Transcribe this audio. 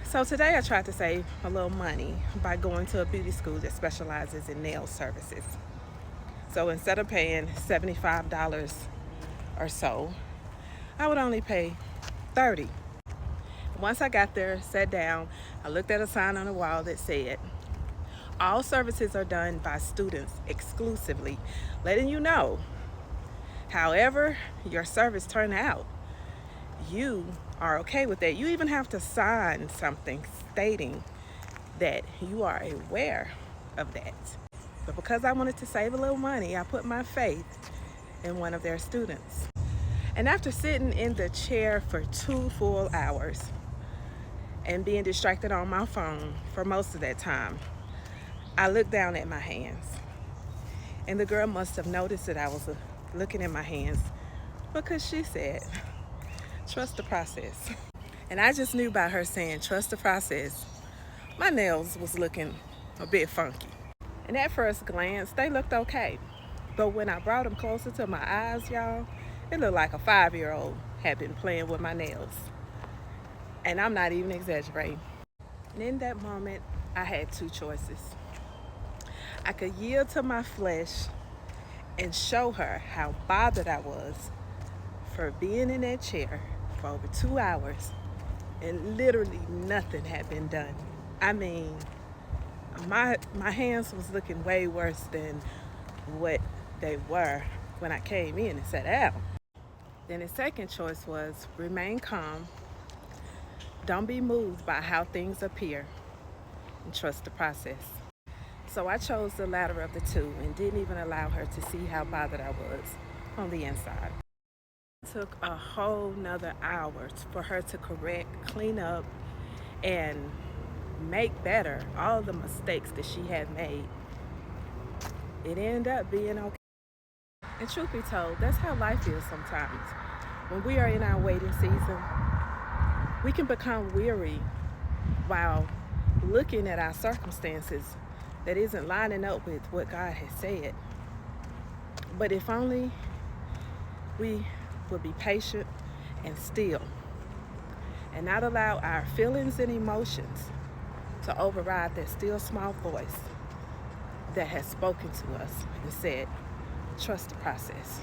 So today I tried to save a little money by going to a beauty school that specializes in nail services. So instead of paying $75 or so, I would only pay 30. Once I got there, sat down, I looked at a sign on the wall that said, all services are done by students exclusively, letting you know, however your service turned out, you are okay with that. You even have to sign something stating that you are aware of that. But because I wanted to save a little money, I put my faith in one of their students. And after sitting in the chair for 2 full hours and being distracted on my phone for most of that time, I looked down at my hands. And the girl must have noticed that I was looking at my hands because she said, trust the process. And I just knew by her saying, trust the process, my nails was looking a bit funky. And at first glance, they looked okay. But when I brought them closer to my eyes, y'all, it looked like a 5-year-old had been playing with my nails. And I'm not even exaggerating. And in that moment, I had two choices. I could yield to my flesh and show her how bothered I was for being in that chair for over 2 hours and literally nothing had been done. I mean, my hands was looking way worse than what they were when I came in and sat down. Then the second choice was remain calm, don't be moved by how things appear, and trust the process. So I chose the latter of the two and didn't even allow her to see how bothered I was on the inside. It took a whole nother hour for her to correct, clean up, and make better all the mistakes that she had made. It ended up being okay. And truth be told, that's how life is sometimes. When we are in our waiting season, we can become weary while looking at our circumstances that isn't lining up with what God has said. But if only we would be patient and still and not allow our feelings and emotions to override that still small voice that has spoken to us and said, trust the process.